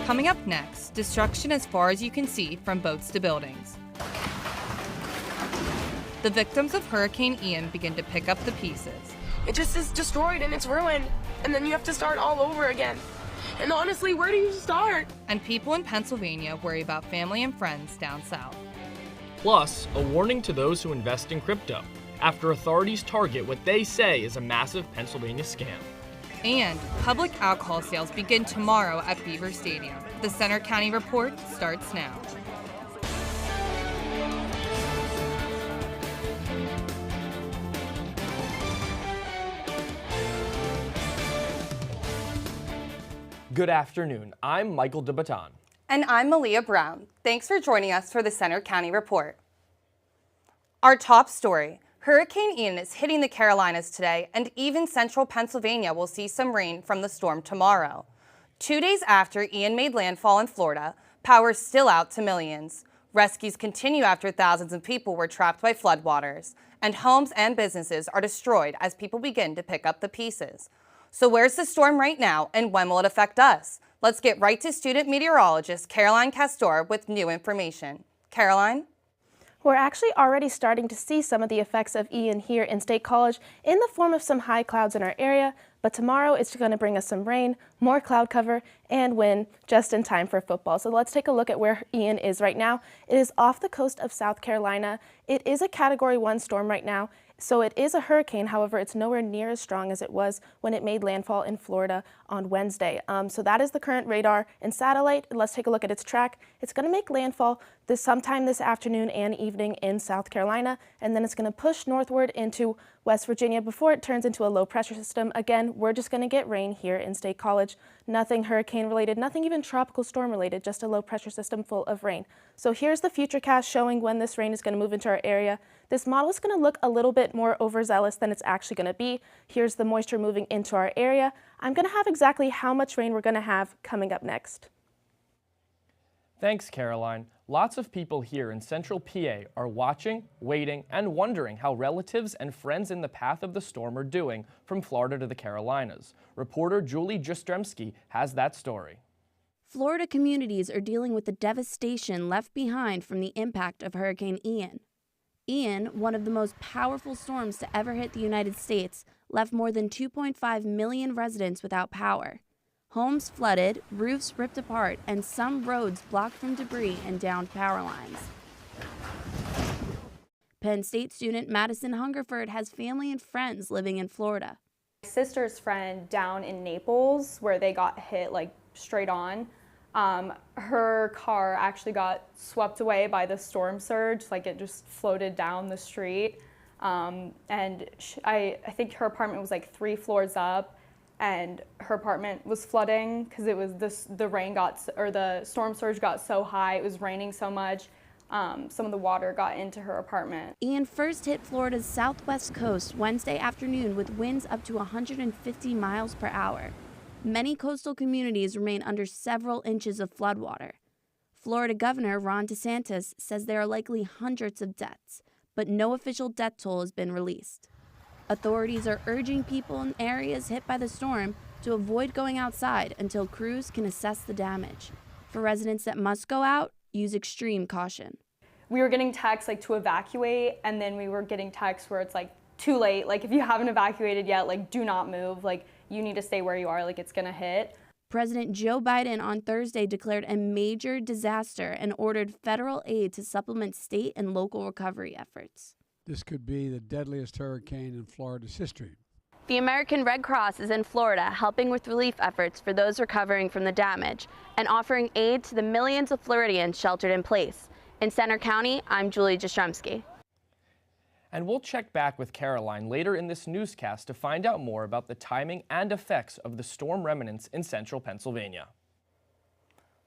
Coming up next, destruction as far as you can see from boats to buildings. The victims of Hurricane Ian begin to pick up the pieces. It just is destroyed and it's ruined, and then you have to start all over again. And honestly, where do you start? And people in Pennsylvania worry about family and friends down south. Plus, a warning to those who invest in crypto, after authorities target what they say is a massive Pennsylvania scam. And public alcohol sales begin tomorrow at Beaver Stadium. The Center County Report starts now. Good afternoon, I'm Michael DeBaton. And I'm Malia Brown. Thanks for joining us for the Center County Report. Our top story. Hurricane Ian is hitting the Carolinas today, and even central Pennsylvania will see some rain from the storm tomorrow. 2 days after Ian made landfall in Florida, power is still out to millions. Rescues continue after thousands of people were trapped by floodwaters, and homes and businesses are destroyed as people begin to pick up the pieces. So where's the storm right now, and when will it affect us? Let's get right to student meteorologist Caroline Castor with new information. Caroline? We're actually already starting to see some of the effects of Ian here in State College in the form of some high clouds in our area, but tomorrow it's going to bring us some rain, more cloud cover, and wind just in time for football. So let's take a look at where Ian is right now. It is off the coast of South Carolina. It is a Category 1 storm right now. So it is a hurricane, however, it's nowhere near as strong as it was when it made landfall in Florida on Wednesday. So that is the current radar and satellite. Let's take a look at its track. It's going to make landfall sometime this afternoon and evening in South Carolina, and then it's going to push northward into West Virginia before it turns into a low pressure system. Again, we're just going to get rain here in State College. Nothing hurricane related, nothing even tropical storm related, just a low pressure system full of rain. So here's the futurecast showing when this rain is going to move into our area. This model is going to look a little bit more overzealous than it's actually going to be. Here's the moisture moving into our area. I'm going to have exactly how much rain we're going to have coming up next. Thanks, Caroline. Lots of people here in central PA are watching, waiting, and wondering how relatives and friends in the path of the storm are doing from Florida to the Carolinas. Reporter Julie Jastrzemski has that story. Florida communities are dealing with the devastation left behind from the impact of Hurricane Ian. Ian, one of the most powerful storms to ever hit the United States, left more than 2.5 million residents without power. Homes flooded, roofs ripped apart, and some roads blocked from debris and downed power lines. Penn State student Madison Hungerford has family and friends living in Florida. My sister's friend down in Naples, where they got hit like straight on, her car actually got swept away by the storm surge, like it just floated down the street. And I think her apartment was like 3 floors up, and her apartment was flooding because it was the storm surge got so high, it was raining so much. Some of the water got into her apartment. Ian first hit Florida's southwest coast Wednesday afternoon with winds up to 150 miles per hour. Many coastal communities remain under several inches of floodwater. Florida Governor Ron DeSantis says there are likely hundreds of deaths, but no official death toll has been released. Authorities are urging people in areas hit by the storm to avoid going outside until crews can assess the damage. For residents that must go out, use extreme caution. We were getting texts like to evacuate, and then we were getting texts where it's like too late, like if you haven't evacuated yet, like do not move, like you need to stay where you are, like it's gonna hit. President Joe Biden on Thursday declared a major disaster and ordered federal aid to supplement state and local recovery efforts. This could be the deadliest hurricane in Florida's history. The American Red Cross is in Florida helping with relief efforts for those recovering from the damage and offering aid to the millions of Floridians sheltered in place. In Center County, I'm Julie Jastrzemski. And we'll check back with Caroline later in this newscast to find out more about the timing and effects of the storm remnants in central Pennsylvania.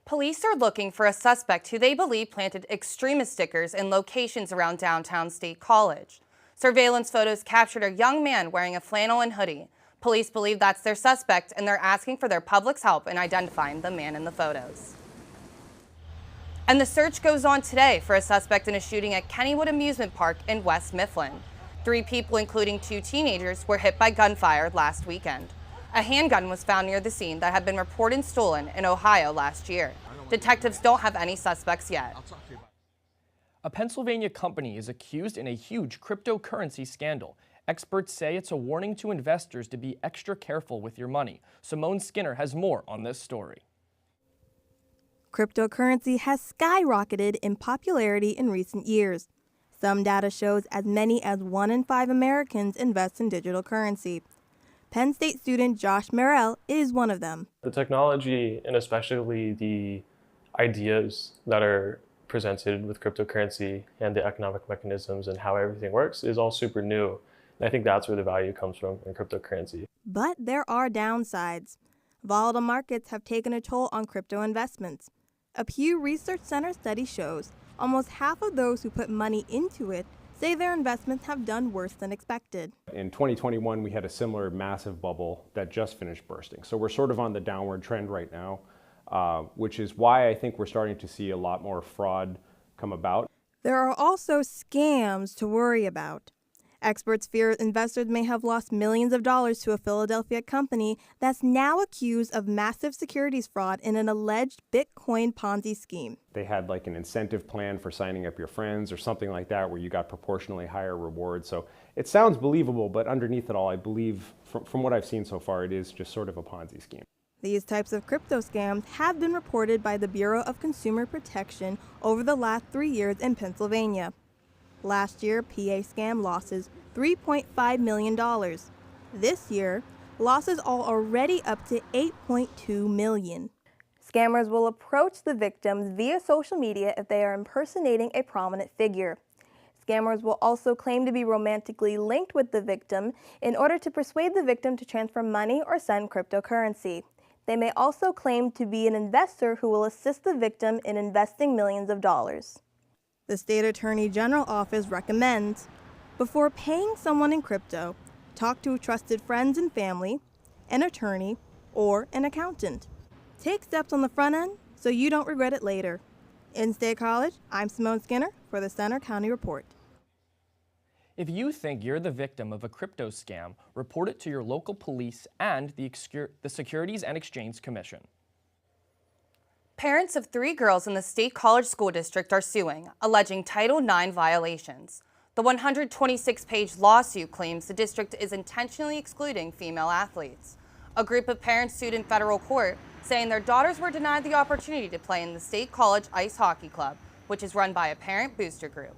Police are looking for a suspect who they believe planted extremist stickers in locations around downtown State College. Surveillance photos captured a young man wearing a flannel and hoodie. Police believe that's their suspect, and they're asking for their public's help in identifying the man in the photos. And the search goes on today for a suspect in a shooting at Kennywood Amusement Park in West Mifflin. 3 people, including 2 teenagers, were hit by gunfire last weekend. A handgun was found near the scene that had been reported stolen in Ohio last year. Detectives don't have any suspects yet. A Pennsylvania company is accused in a huge cryptocurrency scandal. Experts say it's a warning to investors to be extra careful with your money. Simone Skinner has more on this story. Cryptocurrency has skyrocketed in popularity in recent years. Some data shows as many as 1 in 5 Americans invest in digital currency. Penn State student Josh Merrill is one of them. The technology, and especially the ideas that are presented with cryptocurrency and the economic mechanisms and how everything works, is all super new. And I think that's where the value comes from in cryptocurrency. But there are downsides. Volatile markets have taken a toll on crypto investments. A Pew Research Center study shows almost half of those who put money into it say their investments have done worse than expected. In 2021, we had a similar massive bubble that just finished bursting. So we're sort of on the downward trend right now, which is why I think we're starting to see a lot more fraud come about. There are also scams to worry about. Experts fear investors may have lost millions of dollars to a Philadelphia company that's now accused of massive securities fraud in an alleged Bitcoin Ponzi scheme. They had like an incentive plan for signing up your friends or something like that where you got proportionally higher rewards. So it sounds believable, but underneath it all, I believe from what I've seen so far, it is just sort of a Ponzi scheme. These types of crypto scams have been reported by the Bureau of Consumer Protection over the last 3 years in Pennsylvania. Last year, PA scam losses $3.5 million. This year, losses are already up to $8.2 million. Scammers will approach the victims via social media if they are impersonating a prominent figure. Scammers will also claim to be romantically linked with the victim in order to persuade the victim to transfer money or send cryptocurrency. They may also claim to be an investor who will assist the victim in investing millions of dollars. The State Attorney General Office recommends, before paying someone in crypto, talk to trusted friends and family, an attorney, or an accountant. Take steps on the front end so you don't regret it later. In State College, I'm Simone Skinner for the Center County Report. If you think you're the victim of a crypto scam, report it to your local police and the Securities and Exchange Commission. Parents of 3 girls in the State College School District are suing, alleging Title IX violations. The 126-page lawsuit claims the district is intentionally excluding female athletes. A group of parents sued in federal court, saying their daughters were denied the opportunity to play in the State College Ice Hockey Club, which is run by a parent booster group.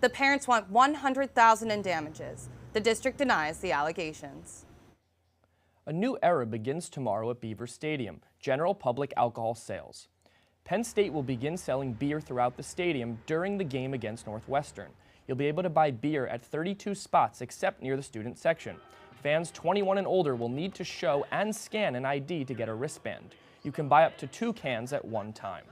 The parents want $100,000 in damages. The district denies the allegations. A new era begins tomorrow at Beaver Stadium, general public alcohol sales. Penn State will begin selling beer throughout the stadium during the game against Northwestern. You'll be able to buy beer at 32 spots except near the student section. Fans 21 and older will need to show and scan an ID to get a wristband. You can buy up to 2 cans at one time.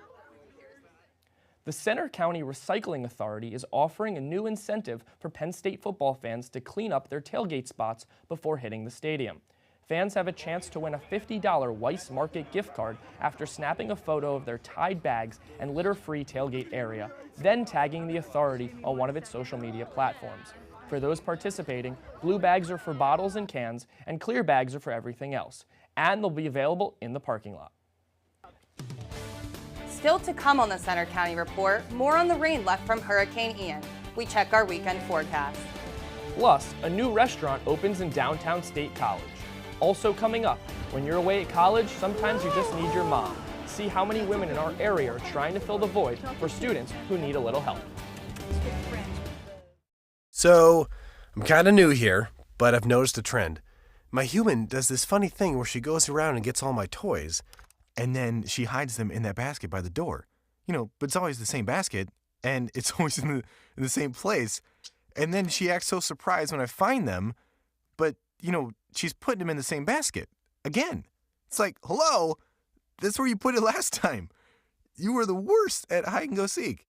The Center County Recycling Authority is offering a new incentive for Penn State football fans to clean up their tailgate spots before hitting the stadium. Fans have a chance to win a $50 Weiss Market gift card after snapping a photo of their Tide bags and litter-free tailgate area, then tagging the authority on one of its social media platforms. For those participating, blue bags are for bottles and cans, and clear bags are for everything else. And they'll be available in the parking lot. Still to come on the Center County Report, more on the rain left from Hurricane Ian. We check our weekend forecast. Plus, a new restaurant opens in downtown State College. Also coming up, when you're away at college, sometimes you just need your mom. See how many women in our area are trying to fill the void for students who need a little help. So, I'm kind of new here, but I've noticed a trend. My human does this funny thing where she goes around and gets all my toys, and then she hides them in that basket by the door. You know, but it's always the same basket, and it's always in the same place. And then she acts so surprised when I find them, but, you know, she's putting them in the same basket. Again. It's like, hello, that's where you put it last time. You were the worst at hide and go seek.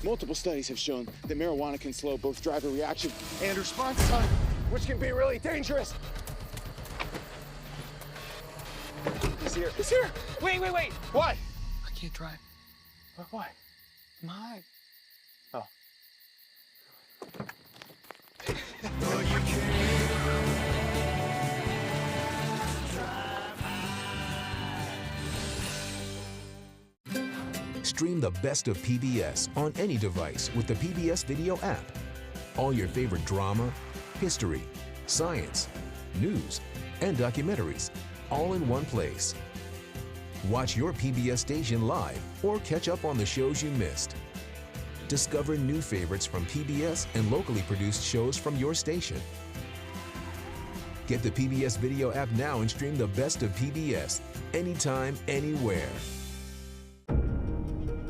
Multiple studies have shown that marijuana can slow both driver reaction and response time, which can be really dangerous. He's here. He's here. Wait. What? I can't drive. Why? I'm high. Oh. Stream the best of PBS on any device with the PBS Video app. All your favorite drama, history, science, news, and documentaries, all in one place. Watch your PBS station live or catch up on the shows you missed. Discover new favorites from PBS and locally produced shows from your station. Get the PBS Video app now and stream the best of PBS anytime, anywhere.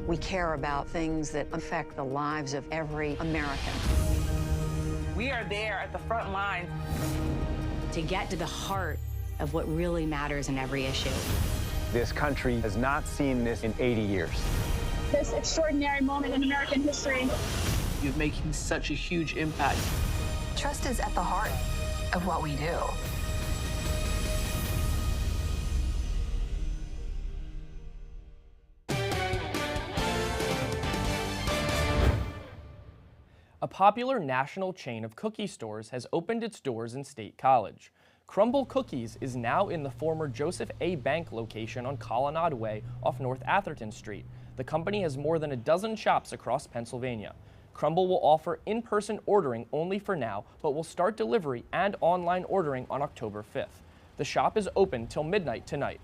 We care about things that affect the lives of every American. We are there at the front lines to get to the heart of what really matters in every issue. This country has not seen this in 80 years. This extraordinary moment in American history. You're making such a huge impact. Trust is at the heart of what we do. A popular national chain of cookie stores has opened its doors in State College. Crumble Cookies is now in the former Joseph A. Bank location on Colonnade Way off North Atherton Street. The company has more than a dozen shops across Pennsylvania. Crumble will offer in-person ordering only for now, but will start delivery and online ordering on October 5th. The shop is open till midnight tonight.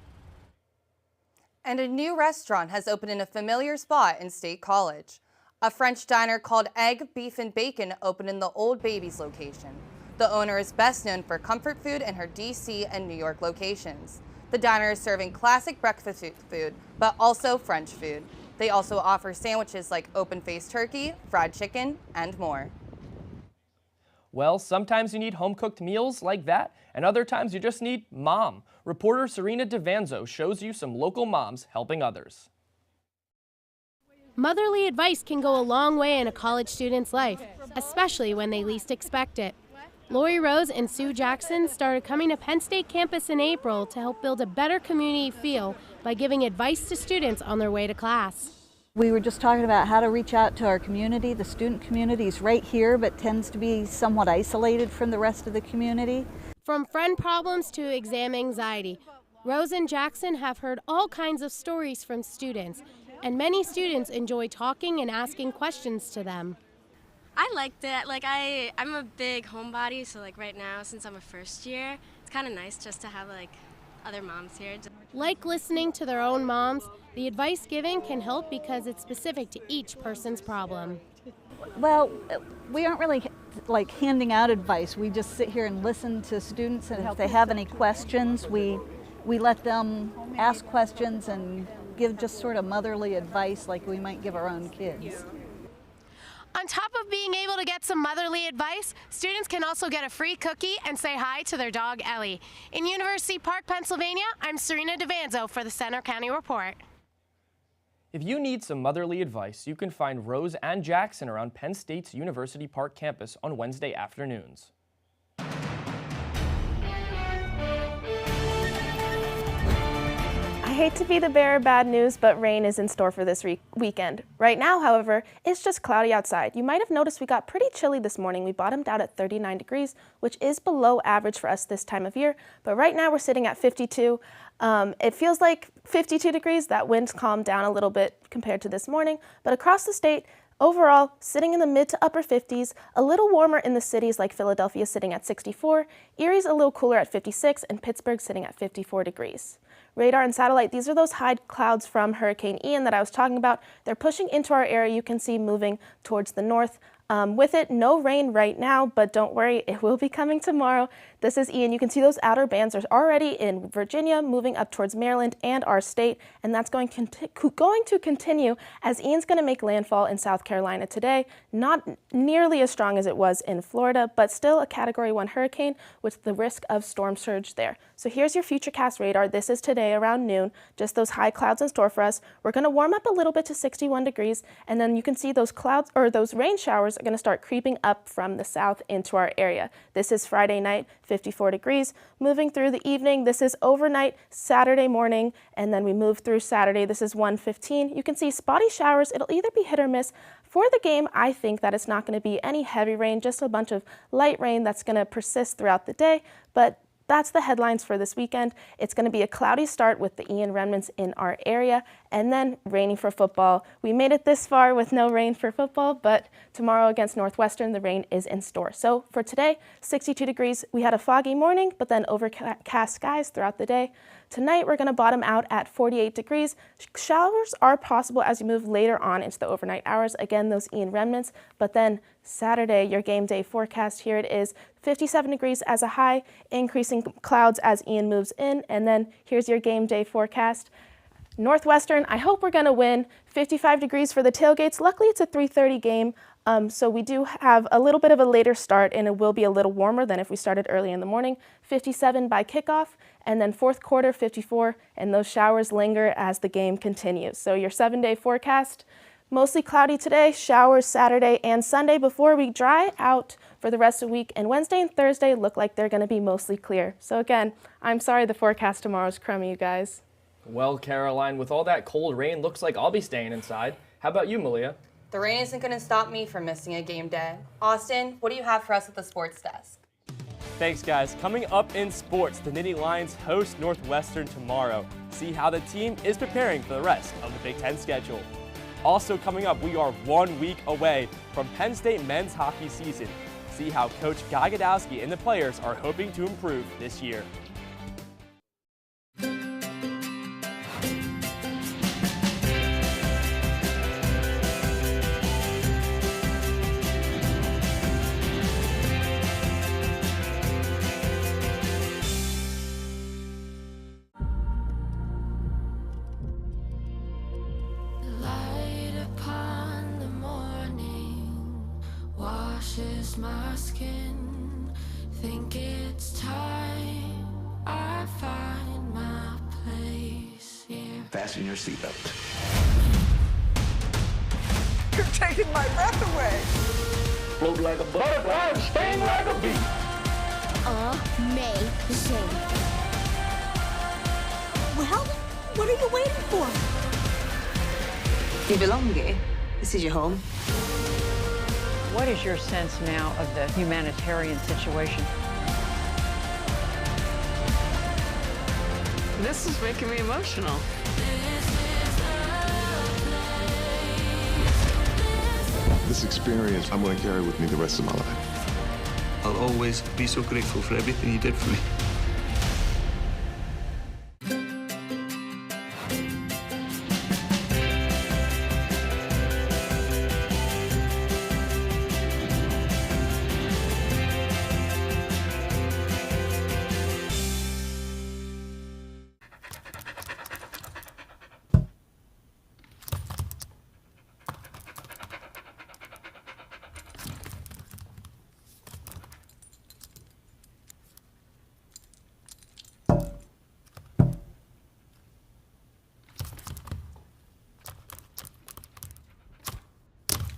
And a new restaurant has opened in a familiar spot in State College. A French diner called Egg, Beef, and Bacon opened in the Old Babies location. The owner is best known for comfort food in her DC and New York locations. The diner is serving classic breakfast food, but also French food. They also offer sandwiches like open-faced turkey, fried chicken, and more. Well, sometimes you need home-cooked meals like that, and other times you just need mom. Reporter Serena DeVanzo shows you some local moms helping others. Motherly advice can go a long way in a college student's life, especially when they least expect it. Lori Rose and Sue Jackson started coming to Penn State campus in April to help build a better community feel by giving advice to students on their way to class. We were just talking about how to reach out to our community. The student community is right here, but tends to be somewhat isolated from the rest of the community. From friend problems to exam anxiety, Rose and Jackson have heard all kinds of stories from students, and many students enjoy talking and asking questions to them. I liked it. I'm a big homebody, so right now, since I'm a first year, it's kind of nice just to have other moms here. Like listening to their own moms, the advice given can help because it's specific to each person's problem. Well, we aren't really handing out advice. We just sit here and listen to students, and if they have any questions, we let them ask questions and give just sort of motherly advice like we might give our own kids. On top of being able to get some motherly advice, students can also get a free cookie and say hi to their dog, Ellie. In University Park, Pennsylvania, I'm Serena DeVanzo for the Center County Report. If you need some motherly advice, you can find Rose and Jackson around Penn State's University Park campus on Wednesday afternoons. I hate to be the bearer of bad news, but rain is in store for this weekend. Right now, however, it's just cloudy outside. You might have noticed we got pretty chilly this morning. We bottomed out at 39 degrees, which is below average for us this time of year. But right now we're sitting at 52. It feels like 52 degrees. That wind's calmed down a little bit compared to this morning. But across the state, overall, sitting in the mid to upper 50s, a little warmer in the cities like Philadelphia sitting at 64, Erie's a little cooler at 56, and Pittsburgh sitting at 54 degrees. Radar and satellite, these are those high clouds from Hurricane Ian that I was talking about. They're pushing into our area. You can see moving towards the north. With it, no rain right now, but don't worry, it will be coming tomorrow. This is Ian. You can see those outer bands are already in Virginia, moving up towards Maryland and our state, and that's going to continue as Ian's going to make landfall in South Carolina today. Not nearly as strong as it was in Florida, but still a Category 1 hurricane with the risk of storm surge there. So here's your Futurecast radar. This is today around noon, just those high clouds in store for us. We're going to warm up a little bit to 61 degrees, and then you can see those clouds or those rain showers are going to start creeping up from the south into our area. This is Friday night, 54 degrees. Moving through the evening, this is overnight, Saturday morning, and then we move through Saturday. This is 1:15. You can see spotty showers. It'll either be hit or miss For the game, I think that it's not going to be any heavy rain, just a bunch of light rain that's going to persist throughout the day, but that's the headlines for this weekend. It's going to be a cloudy start with the Ian remnants in our area, and then rainy for football. We made it this far with no rain for football, but tomorrow against Northwestern, the rain is in store. So for today, 62 degrees. We had a foggy morning, but then overcast skies throughout the day. Tonight, we're going to bottom out at 48 degrees. Showers are possible as you move later on into the overnight hours. Again, those Ian remnants. But then Saturday, your game day forecast, here it is, 57 degrees as a high, increasing clouds as Ian moves in. And then here's your game day forecast. Northwestern, I hope we're going to win. 55 degrees for the tailgates. Luckily, it's a 3:30 game, so we do have a little bit of a later start, and it will be a little warmer than if we started early in the morning. 57 by kickoff, and then fourth quarter, 54, and those showers linger as the game continues. So your 7-day forecast, mostly cloudy today, showers Saturday and Sunday before we dry out for the rest of the week, and Wednesday and Thursday look like they're going to be mostly clear. So again, I'm sorry the forecast tomorrow is crummy, you guys. Well, Caroline, with all that cold rain, looks like I'll be staying inside. How about you, Malia? The rain isn't going to stop me from missing a game day. Austin, what do you have for us at the sports desk? Thanks, guys. Coming up in sports, the Nittany Lions host Northwestern tomorrow. See how the team is preparing for the rest of the Big Ten schedule. Also coming up, we are 1 week away from Penn State men's hockey season. See how Coach Guy Gadowski and the players are hoping to improve this year. My skin, think it's time I find my place here. Fasten your seatbelt. You're taking my breath away. Float like a butterfly, sting like a bee. Amazing. Well, what are you waiting for? You belong here. This is your home. What is your sense now of the humanitarian situation? This is making me emotional. This experience I'm going to carry with me the rest of my life. I'll always be so grateful for everything you did for me.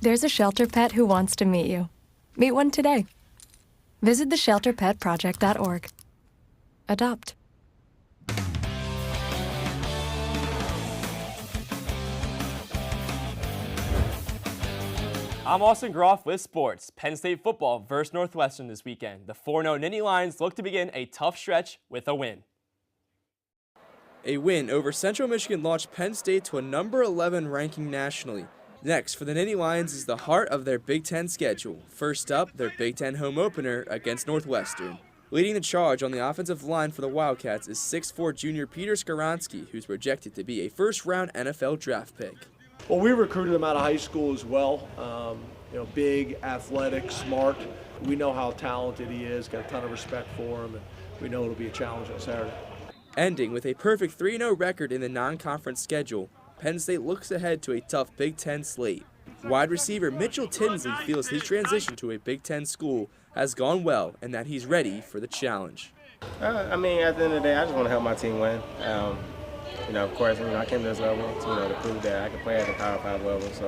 There's a shelter pet who wants to meet you. Meet one today. Visit theshelterpetproject.org. Adopt. I'm Austin Groff with sports. Penn State football versus Northwestern this weekend. The 4-0 Nittany Lions look to begin a tough stretch with a win. A win over Central Michigan launched Penn State to a number 11 ranking nationally. Next for the Nittany Lions is the heart of their Big Ten schedule. First up, their Big Ten home opener against Northwestern. Leading the charge on the offensive line for the Wildcats is 6'4" junior Peter Skoronski, who's projected to be a first-round NFL draft pick. Well, we recruited him out of high school as well. Big, athletic, smart. We know how talented he is, got a ton of respect for him, and we know it'll be a challenge on Saturday. Ending with a perfect 3-0 record in the non-conference schedule, Penn State looks ahead to a tough Big Ten slate. Wide receiver Mitchell Tinsley feels his transition to a Big Ten school has gone well and that he's ready for the challenge. At the end of the day, I just want to help my team win. Of course, I came to this level to prove that I can play at the Power 5 level. So,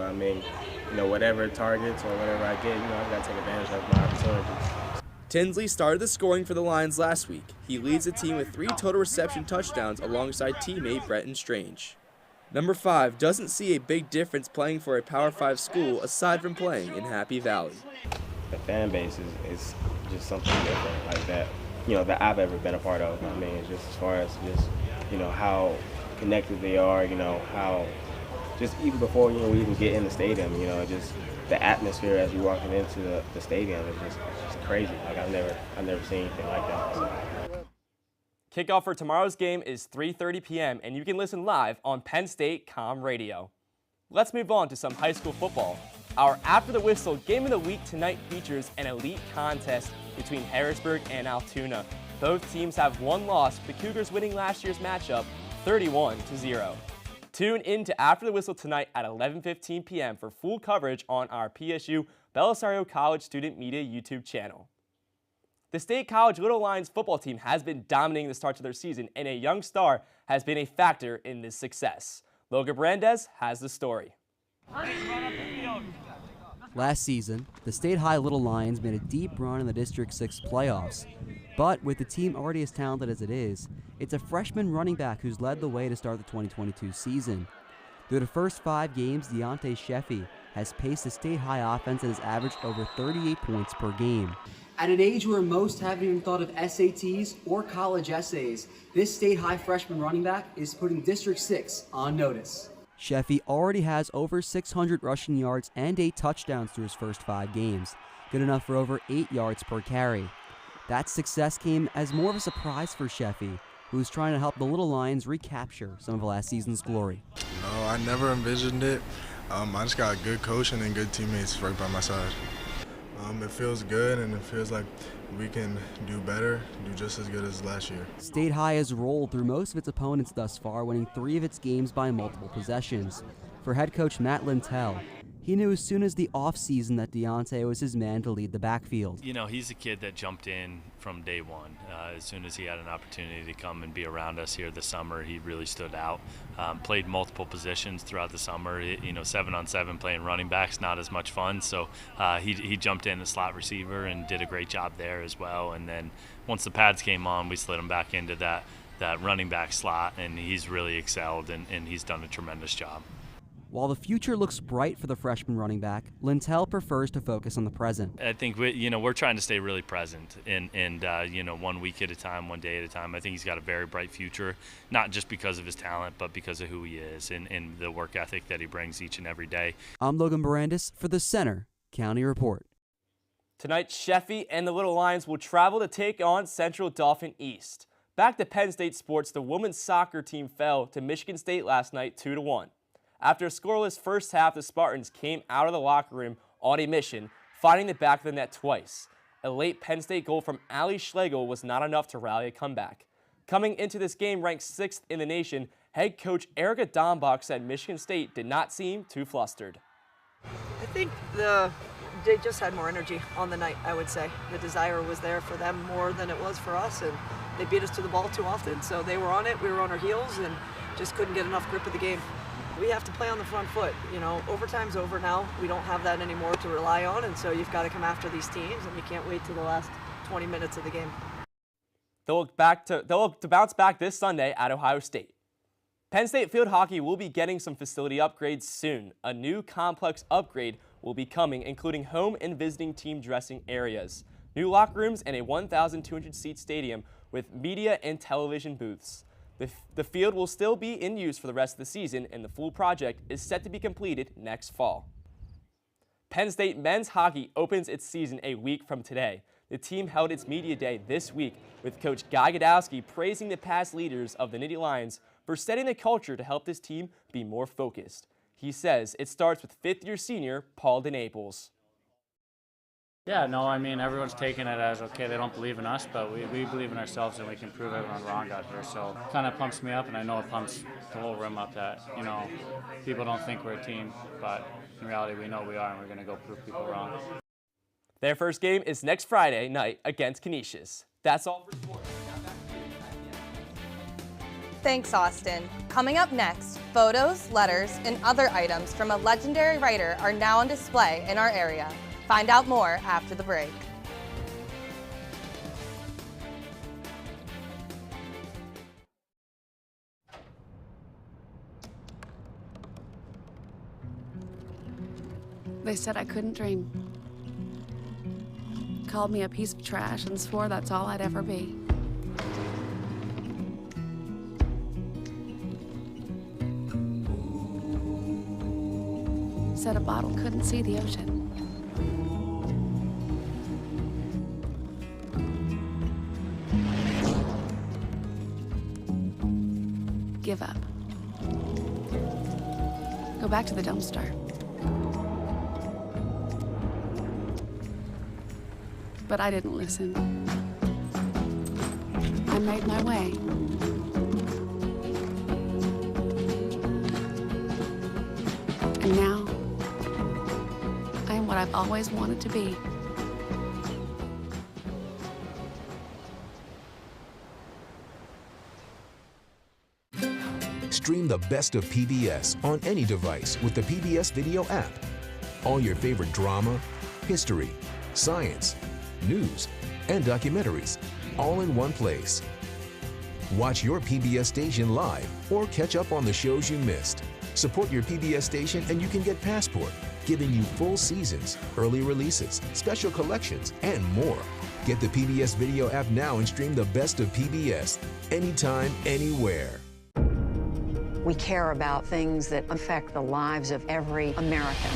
whatever targets or whatever I get, I've got to take advantage of my opportunities. Tinsley started the scoring for the Lions last week. He leads the team with 3 total reception touchdowns alongside teammate Bretton Strange. Number 5 doesn't see a big difference playing for a Power 5 school aside from playing in Happy Valley. The fan base is just something different like that, that I've ever been a part of. I mean, it's just as far as just, how connected they are, how just even before, we even get in the stadium, just the atmosphere as you're walking into the stadium is just crazy. Like I've never seen anything like that. So. Kickoff for tomorrow's game is 3:30 p.m. and you can listen live on Penn State Com Radio. Let's move on to some high school football. Our After the Whistle Game of the Week tonight features an elite contest between Harrisburg and Altoona. Both teams have one loss, the Cougars winning last year's matchup 31-0. Tune in to After the Whistle tonight at 11:15 p.m. for full coverage on our PSU Belisario College Student Media YouTube channel. The State College Little Lions football team has been dominating the start to their season, and a young star has been a factor in this success. Logan Brandes has the story. Last season, the State High Little Lions made a deep run in the District 6 playoffs. But with the team already as talented as it is, it's a freshman running back who's led the way to start the 2022 season. Through the first 5 games, Deontay Sheffy has paced the State High offense and has averaged over 38 points per game. At an age where most haven't even thought of SATs or college essays, this State High freshman running back is putting District 6 on notice. Sheffy already has over 600 rushing yards and 8 touchdowns through his first 5 games, good enough for over 8 yards per carry. That success came as more of a surprise for Sheffy, who was trying to help the Little Lions recapture some of last season's glory. No, I never envisioned it. I just got good coaching and good teammates right by my side. It feels good, and it feels like we can do better, do just as good as last year. State High has rolled through most of its opponents thus far, winning 3 of its games by multiple possessions. For head coach Matt Lintel, he knew as soon as the offseason that Deontay was his man to lead the backfield. He's a kid that jumped in from day one. As soon as he had an opportunity to come and be around us here this summer, he really stood out. Played multiple positions throughout the summer. 7-on-7 playing running back's not as much fun, so he jumped in as slot receiver and did a great job there as well. And then once the pads came on, we slid him back into that running back slot, and he's really excelled, and he's done a tremendous job. While the future looks bright for the freshman running back, Lintel prefers to focus on the present. I think we're trying to stay really present and 1 week at a time, 1 day at a time. I think he's got a very bright future, not just because of his talent, but because of who he is and the work ethic that he brings each and every day. I'm Logan Barandis for the Center County Report. Tonight, Sheffy and the Little Lions will travel to take on Central Dauphin East. Back to Penn State sports, the women's soccer team fell to Michigan State last night 2-1. After a scoreless first half, the Spartans came out of the locker room on a mission, finding the back of the net twice. A late Penn State goal from Allie Schlegel was not enough to rally a comeback. Coming into this game ranked 6th in the nation, head coach Erica Dombach said Michigan State did not seem too flustered. I think they just had more energy on the night, I would say. The desire was there for them more than it was for us, and they beat us to the ball too often. So they were on it, we were on our heels, and just couldn't get enough grip of the game. We have to play on the front foot. Overtime's over now. We don't have that anymore to rely on, and so you've got to come after these teams, and you can't wait till the last 20 minutes of the game. They'll look to bounce back this Sunday at Ohio State. Penn State field hockey will be getting some facility upgrades soon. A new complex upgrade will be coming, including home and visiting team dressing areas, new locker rooms, and a 1,200-seat stadium with media and television booths. The field will still be in use for the rest of the season, and the full project is set to be completed next fall. Penn State men's hockey opens its season a week from today. The team held its media day this week with Coach Guy Godowski praising the past leaders of the Nittany Lions for setting the culture to help this team be more focused. He says it starts with fifth-year senior Paul DeNaples. Yeah, no, I mean, everyone's taking it as, okay, they don't believe in us, but we believe in ourselves and we can prove everyone wrong out here. So it kind of pumps me up, and I know it pumps the whole room up that, people don't think we're a team, but in reality we know we are, and we're going to go prove people wrong. Their first game is next Friday night against Canisius. That's all for sports. Thanks, Austin. Coming up next, photos, letters, and other items from a legendary writer are now on display in our area. Find out more after the break. They said I couldn't dream. Called me a piece of trash and swore that's all I'd ever be. Said a bottle couldn't see the ocean. Give up. Go back to the dumpster. But I didn't listen. I made my way. And now, I am what I've always wanted to be. Stream the best of PBS on any device with the PBS Video app. All your favorite drama, history, science, news, and documentaries, all in one place. Watch your PBS station live or catch up on the shows you missed. Support your PBS station and you can get Passport, giving you full seasons, early releases, special collections, and more. Get the PBS Video app now and stream the best of PBS anytime, anywhere. We care about things that affect the lives of every American.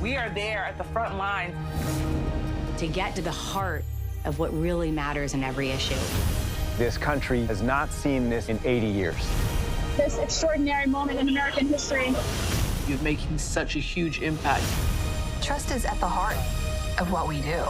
We are there at the front line to get to the heart of what really matters in every issue. This country has not seen this in 80 years. This extraordinary moment in American history. You're making such a huge impact. Trust is at the heart of what we do.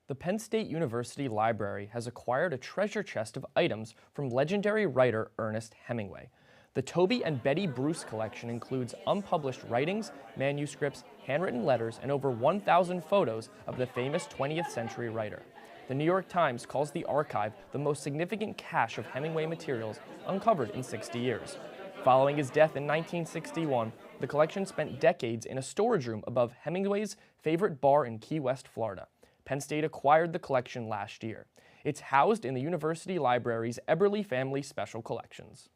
The Penn State University Library has acquired a treasure chest of items from legendary writer Ernest Hemingway. The Toby and Betty Bruce collection includes unpublished writings, manuscripts, handwritten letters, and over 1,000 photos of the famous 20th century writer. The New York Times calls the archive the most significant cache of Hemingway materials uncovered in 60 years. Following his death in 1961, the collection spent decades in a storage room above Hemingway's favorite bar in Key West, Florida. Penn State acquired the collection last year. It's housed in the University Library's Eberly Family Special Collections.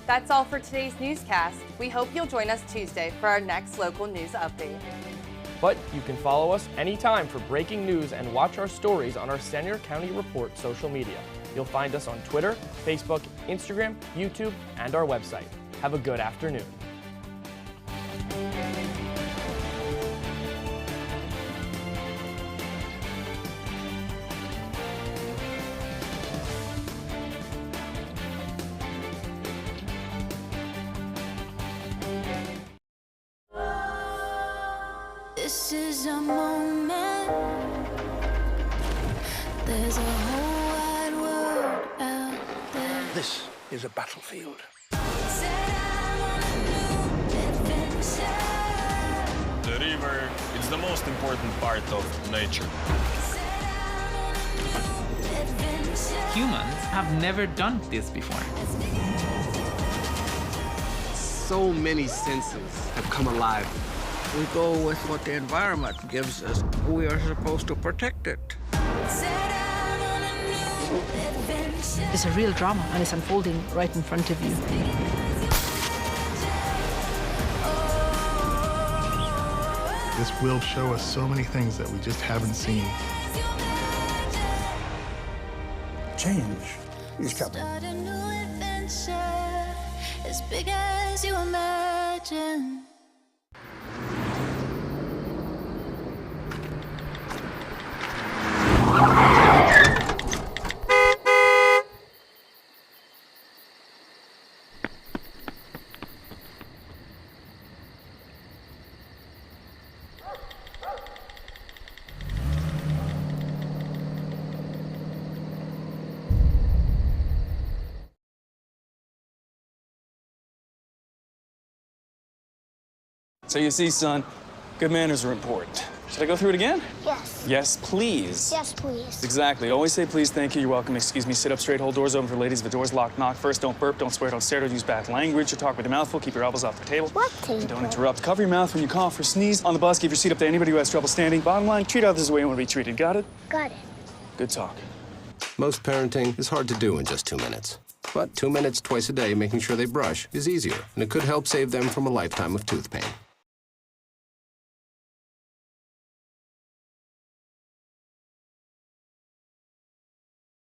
That's all for today's newscast. We hope you'll join us Tuesday for our next local news update. But you can follow us anytime for breaking news and watch our stories on our Centre County Report social media. You'll find us on Twitter, Facebook, Instagram, YouTube, and our website. Have a good afternoon. This is a moment. There's a whole wide world out there. This is a battlefield. The river is the most important part of nature. Humans have never done this before. So many senses have come alive. We go with what the environment gives us. We are supposed to protect it. It's a real drama, and it's unfolding right in front of you. This will show us so many things that we just haven't seen. Change is coming. Start a new adventure, as big as you imagine. So you see, son, good manners are important. Should I go through it again? Yes. Yes, please. Yes, please. Exactly. Always say please, thank you, you're welcome, excuse me, sit up straight, hold doors open for ladies. If the door's locked, knock first, don't burp, don't swear, don't stare, don't use bad language, or talk with your mouth full, keep your elbows off the table. What table? And don't interrupt. Cover your mouth when you cough or sneeze. On the bus, give your seat up to anybody who has trouble standing. Bottom line, treat others the way you want to be treated. Got it? Got it. Good talk. Most parenting is hard to do in just 2 minutes. But 2 minutes twice a day making sure they brush is easier, and it could help save them from a lifetime of tooth pain.